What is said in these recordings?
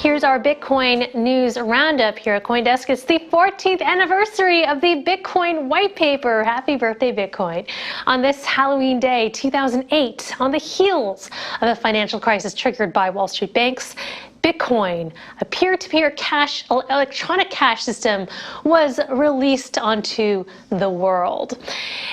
Here's our Bitcoin news roundup here at CoinDesk. It's the 14th anniversary of the Bitcoin white paper. Happy birthday, Bitcoin. On this Halloween day, 2008, on the heels of a financial crisis triggered by Wall Street banks, Bitcoin, a peer-to-peer electronic cash system, was released onto the world.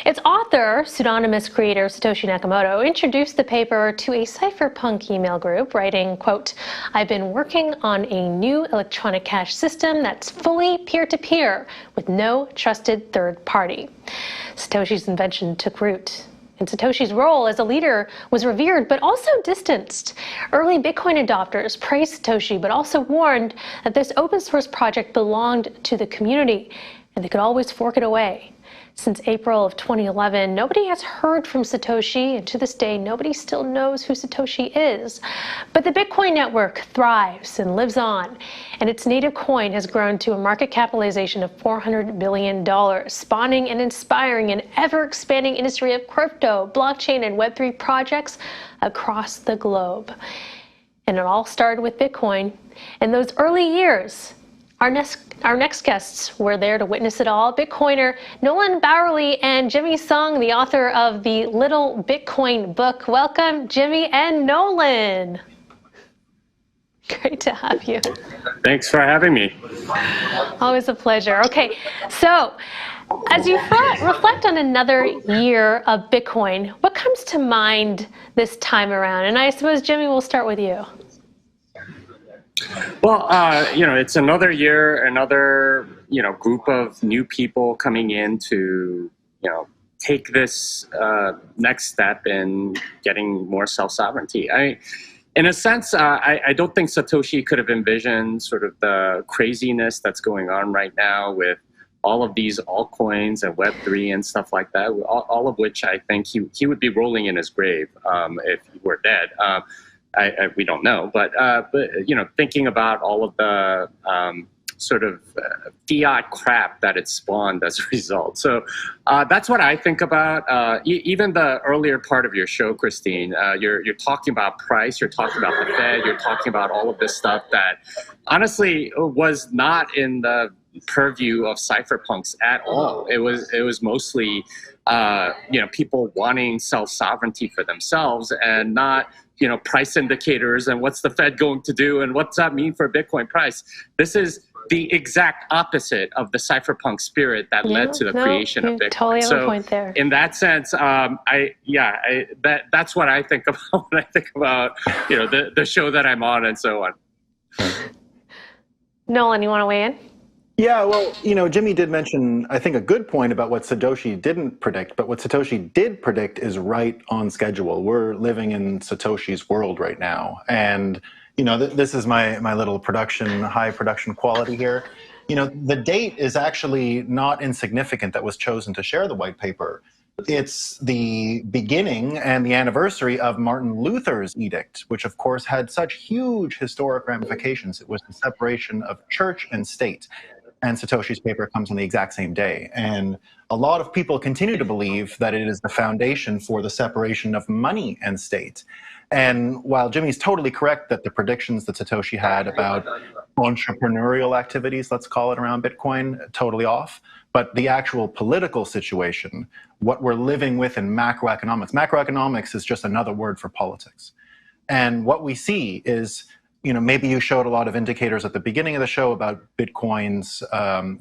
Its author, pseudonymous creator Satoshi Nakamoto, introduced the paper to a cypherpunk email group, writing, quote, "I've been working on a new electronic cash system that's fully peer-to-peer with no trusted third party." Satoshi's invention took root, and Satoshi's role as a leader was revered but also distanced. Early Bitcoin adopters praised Satoshi but also warned that this open source project belonged to the community and they could always fork it away. Since April of 2011, nobody has heard from Satoshi, and to this day, nobody still knows who Satoshi is. But the Bitcoin network thrives and lives on, and its native coin has grown to a market capitalization of $400 billion, spawning and inspiring an ever-expanding industry of crypto, blockchain, and Web3 projects across the globe. And it all started with Bitcoin. In those early years, our next guests were there to witness it all. Bitcoiner Nolan Bauerle and Jimmy Sung, the author of the Little Bitcoin book. Welcome, Jimmy and Nolan. Great to have you. Thanks for having me. Always a pleasure. Okay, so as you reflect on another year of Bitcoin, what comes to mind this time around? And I suppose, Jimmy, we'll start with you. Well, it's another year, another, group of new people coming in to, take this next step in getting more self-sovereignty. In a sense, I don't think Satoshi could have envisioned sort of the craziness that's going on right now with all of these altcoins and Web3 and stuff like that, all of which I think he would be rolling in his grave if he were dead. We don't know, but thinking about all of the sort of fiat crap that it spawned as a result. So that's what I think about. Even the earlier part of your show, Christine, you're talking about price, you're talking about the Fed, you're talking about all of this stuff that honestly was not in the purview of cypherpunks at all. It was mostly people wanting self-sovereignty for themselves and not price indicators and what's the Fed going to do and what's that mean for Bitcoin price. This is the exact opposite of the cypherpunk spirit that led to the creation of Bitcoin. Totally have a point there. In that sense, that's what I think about when I think about the show that I'm on and so on. Nolan, you want to weigh in? Yeah, well, Jimmy did mention, I think, a good point about what Satoshi didn't predict, but what Satoshi did predict is right on schedule. We're living in Satoshi's world right now. And, this is my little high production quality here. The date is actually not insignificant that was chosen to share the white paper. It's the beginning and the anniversary of Martin Luther's edict, which of course had such huge historic ramifications. It was the separation of church and state. And Satoshi's paper comes on the exact same day. And a lot of people continue to believe that it is the foundation for the separation of money and state. And while Jimmy's totally correct that the predictions that Satoshi had about entrepreneurial activities, let's call it, around Bitcoin, totally off, but the actual political situation, what we're living with in macroeconomics is just another word for politics. And what we see is, maybe you showed a lot of indicators at the beginning of the show about Bitcoin's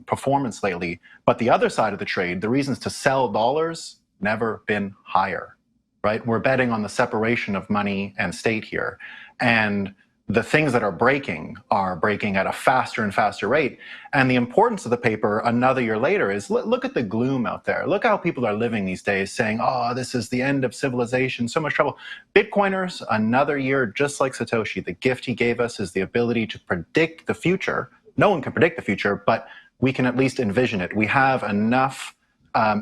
performance lately, but the other side of the trade, the reasons to sell dollars, never been higher, right? We're betting on the separation of money and state here. And the things that are breaking at a faster and faster rate. And the importance of the paper another year later is look at the gloom out there. Look how people are living these days saying, oh, this is the end of civilization, so much trouble. Bitcoiners, another year, just like Satoshi, the gift he gave us is the ability to predict the future. No one can predict the future, but we can at least envision it. We have enough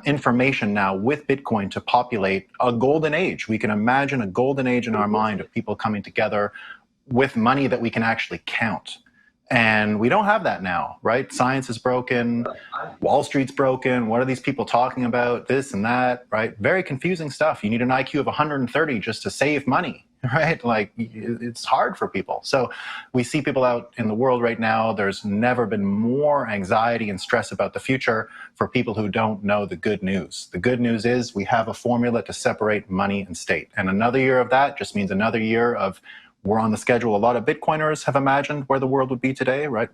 information now with Bitcoin to populate a golden age. We can imagine a golden age in our mind of people coming together with money that we can actually count. And we don't have that now, right? Science is broken, Wall Street's broken, what are these people talking about, this and that, right? Very confusing stuff. You need an IQ of 130 just to save money. right? Like, it's hard for people. So we see people out in the world right now. There's never been more anxiety and stress about the future for people who don't know the good news. The good news is we have a formula to separate money and state. And another year of that just means another year of we're on the schedule. A lot of Bitcoiners have imagined where the world would be today, right?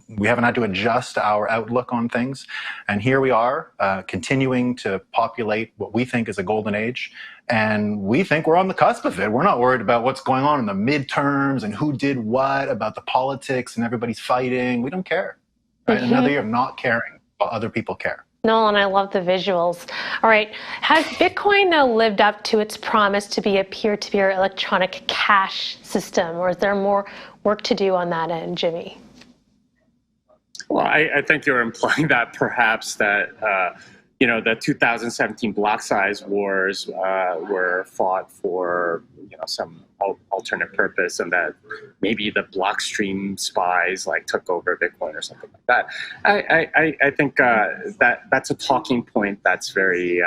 We haven't had to adjust our outlook on things. And here we are, continuing to populate what we think is a golden age. And we think we're on the cusp of it. We're not worried about what's going on in the midterms and who did what, about the politics and everybody's fighting. We don't care. Right? Another year of not caring while other people care. Nolan, I love the visuals. All right. Has Bitcoin now lived up to its promise to be a peer-to-peer electronic cash system, or is there more work to do on that end, Jimmy? Well, I think you're implying that perhaps that, the 2017 block size wars were fought for, some alternate purpose, and that maybe the blockstream spies took over Bitcoin or something like that. I think that's a talking point that's very,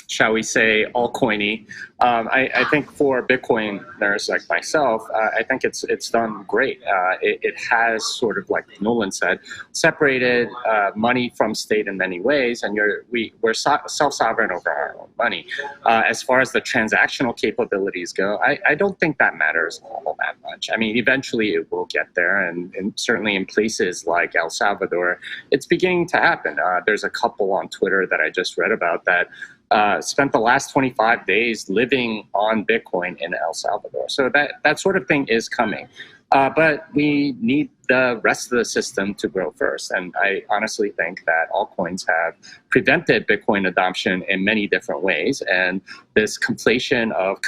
shall we say, altcoiny. I think for Bitcoiners like myself, I think it's done great. It has sort of, like Nolan said, separated money from state in many ways, and we're self-sovereign over our own money. As far as the transactional capabilities go, I don't think that matters all that much. I mean, eventually it will get there, and certainly in places like El Salvador, it's beginning to happen. There's a couple on Twitter that I just read about that spent the last 25 days living on Bitcoin in El Salvador. So that sort of thing is coming. But we need the rest of the system to grow first. And I honestly think that altcoins have prevented Bitcoin adoption in many different ways. And this conflation of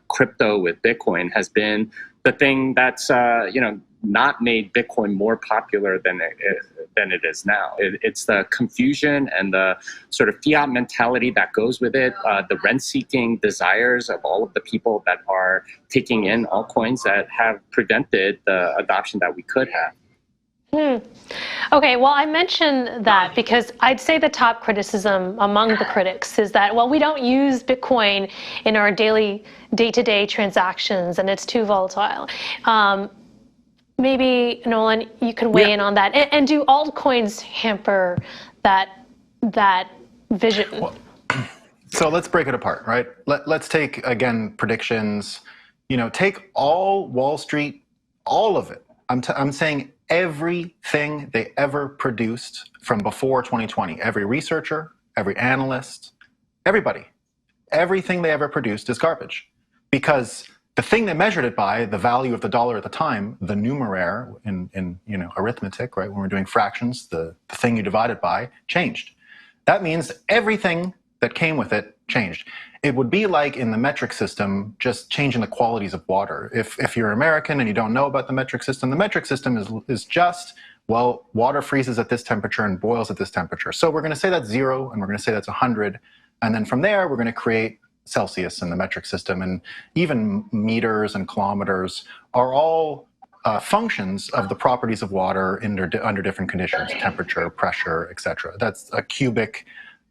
crypto with Bitcoin has been the thing that's not made Bitcoin more popular than it is now. It's the confusion and the sort of fiat mentality that goes with it, the rent-seeking desires of all of the people that are taking in altcoins that have prevented the adoption that we could have. Okay, well, I mentioned that because I'd say the top criticism among the critics is that, well, we don't use Bitcoin in our daily day-to-day transactions and it's too volatile. Maybe, Nolan, you can weigh in on that. And do altcoins hamper that vision? Well, so let's break it apart, right? Let's take, again, predictions. Take all Wall Street, all of it. I'm saying everything they ever produced from before 2020. Every researcher, every analyst, everybody. Everything they ever produced is garbage. Because the thing they measured it by, the value of the dollar at the time, the numeraire in arithmetic, right? When we're doing fractions, the thing you divide it by changed. That means everything that came with it changed. It would be like in the metric system, just changing the qualities of water. If you're American and you don't know about the metric system is just, well, water freezes at this temperature and boils at this temperature. So we're going to say that's 0 and we're going to say that's 100. And then from there, we're going to create Celsius in the metric system, and even meters and kilometers are all functions of the properties of water under different conditions, temperature, pressure, etc. That's a cubic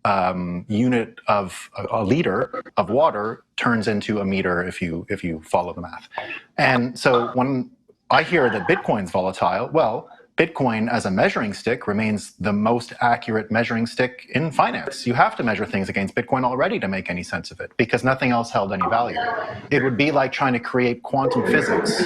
unit of a liter of water turns into a meter if you follow the math. And so when I hear that Bitcoin's volatile, well, Bitcoin as a measuring stick remains the most accurate measuring stick in finance. You have to measure things against Bitcoin already to make any sense of it because nothing else held any value. It would be like trying to create quantum physics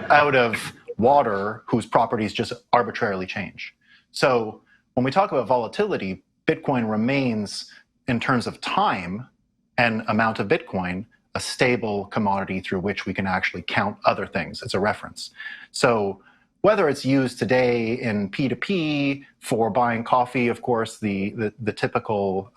out of water whose properties just arbitrarily change. So when we talk about volatility, Bitcoin remains, in terms of time and amount of Bitcoin, a stable commodity through which we can actually count other things. It's a reference. So whether it's used today in P2P for buying coffee, of course, the typical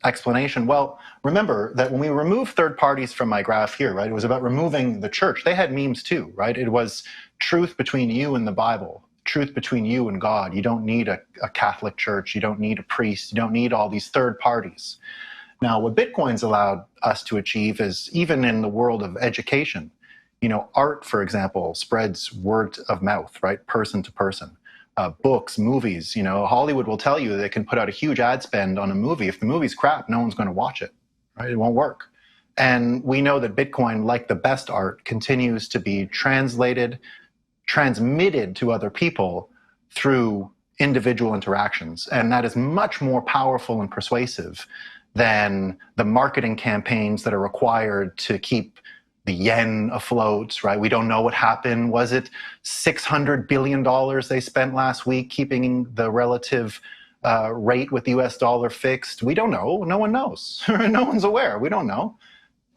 explanation. Well, remember that when we removed third parties from my graph here, right, it was about removing the church. They had memes too, right? It was truth between you and the Bible, truth between you and God. You don't need a Catholic church. You don't need a priest. You don't need all these third parties. Now, what Bitcoin's allowed us to achieve is, even in the world of education, art, for example, spreads word of mouth, right? Person to person. Books, movies, Hollywood will tell you they can put out a huge ad spend on a movie. If the movie's crap, no one's going to watch it, right? It won't work. And we know that Bitcoin, like the best art, continues to be transmitted to other people through individual interactions. And that is much more powerful and persuasive than the marketing campaigns that are required to keep the yen afloat, right? We don't know what happened. Was it $600 billion they spent last week keeping the relative rate with the US dollar fixed? We don't know. No one knows. No one's aware. We don't know.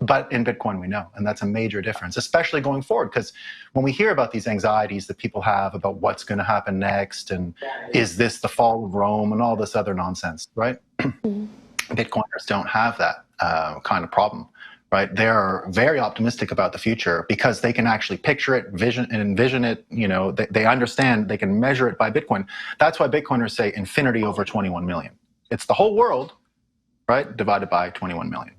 But in Bitcoin, we know. And that's a major difference, especially going forward. Because when we hear about these anxieties that people have about what's going to happen next, and is this the fall of Rome and all this other nonsense, right? Bitcoiners don't have that kind of problem, right? They're very optimistic about the future because they can actually picture it, envision it. You know, they understand, they can measure it by Bitcoin. That's why Bitcoiners say infinity over 21 million. It's the whole world, right, divided by 21 million.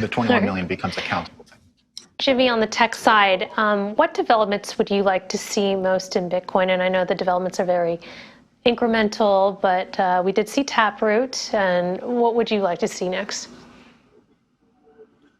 The 21 million becomes a countable thing. Jimmy, on the tech side, what developments would you like to see most in Bitcoin? And I know the developments are very incremental, but we did see Taproot. And what would you like to see next?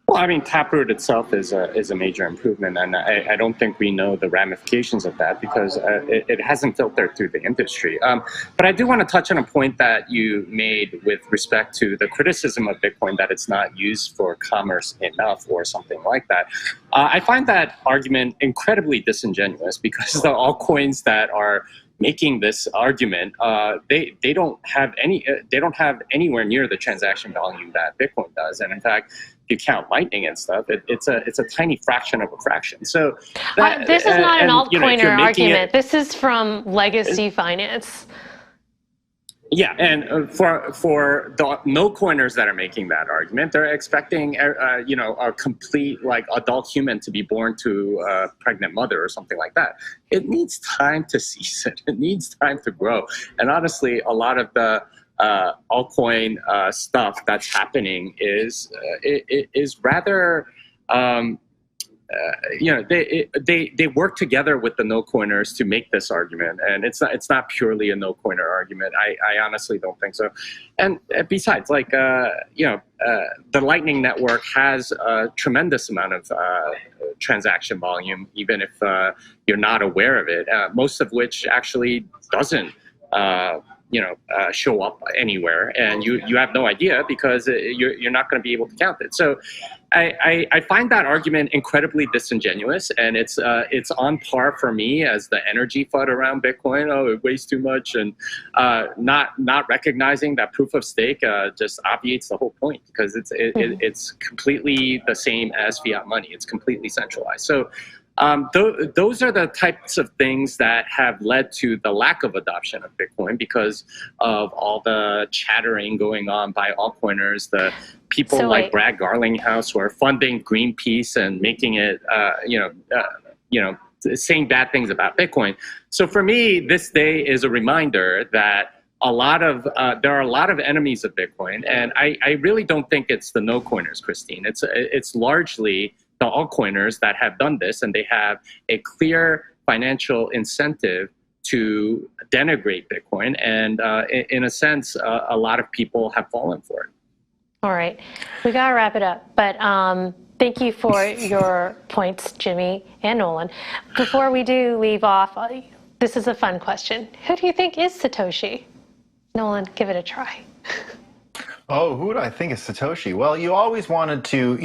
Well, I mean, Taproot itself is a major improvement, and I don't think we know the ramifications of that because it hasn't filtered through the industry. But I do want to touch on a point that you made with respect to the criticism of Bitcoin that it's not used for commerce enough or something like that. I find that argument incredibly disingenuous because the altcoins that are making this argument, they don't have anywhere near the transaction volume that Bitcoin does, and in fact, if you count Lightning and stuff, it's a tiny fraction of a fraction. So this is not an altcoiner argument. This is from legacy finance. Yeah, and for the no coiners that are making that argument, they're expecting a complete like adult human to be born to a pregnant mother or something like that. It needs time to seize it. It needs time to grow. And honestly, a lot of the altcoin stuff that's happening is rather. They work together with the no coiners to make this argument, and it's not purely a no coiner argument. I honestly don't think so. And besides, like the Lightning Network has a tremendous amount of transaction volume, even if you're not aware of it. Most of which actually doesn't. Show up anywhere, and you have no idea because you're not going to be able to count it. So I find that argument incredibly disingenuous, and it's on par for me as the energy FUD around Bitcoin. Oh, it weighs too much, and not recognizing that proof of stake just obviates the whole point because it's completely the same as fiat money. It's completely centralized. So. Those are the types of things that have led to the lack of adoption of Bitcoin because of all the chattering going on by altcoiners, the people like Brad Garlinghouse who are funding Greenpeace and making it, saying bad things about Bitcoin. So for me, this day is a reminder that there are a lot of enemies of Bitcoin, and I really don't think it's the no coiners, Christine. It's largely the altcoiners that have done this, and they have a clear financial incentive to denigrate Bitcoin. And in a sense, a lot of people have fallen for it. All right, we got to wrap it up. But thank you for your points, Jimmy and Nolan. Before we do leave off, this is a fun question. Who do you think is Satoshi? Nolan, give it a try. Oh, who do I think is Satoshi? Well, you always wanted to,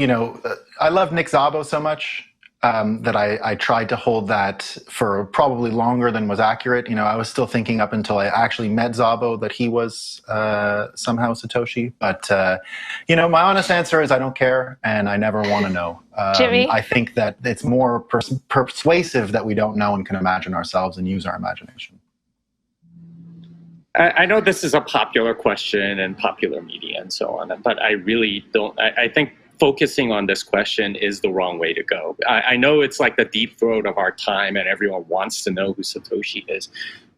I love Nick Szabo so much that I tried to hold that for probably longer than was accurate. I was still thinking up until I actually met Szabo that he was somehow Satoshi. But, my honest answer is I don't care and I never want to know. Jimmy? I think that it's more persuasive that we don't know and can imagine ourselves and use our imagination. I know this is a popular question in popular media and so on, but I really don't. I think focusing on this question is the wrong way to go. I know it's like the deep throat of our time and everyone wants to know who Satoshi is.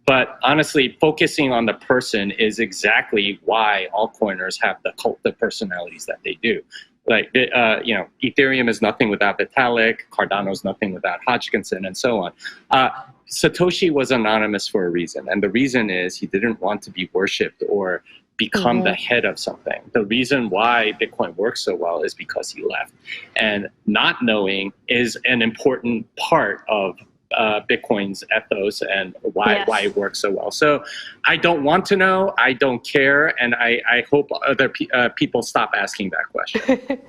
But honestly, focusing on the person is exactly why altcoiners have the cult of personalities that they do. Like, Ethereum is nothing without Vitalik, Cardano is nothing without Hodgkinson, and so on. Satoshi was anonymous for a reason, and the reason is he didn't want to be worshipped or become the head of something. The reason why Bitcoin works so well is because he left. And not knowing is an important part of Bitcoin's ethos and why it works so well. So I don't want to know, I don't care, and I hope other people stop asking that question.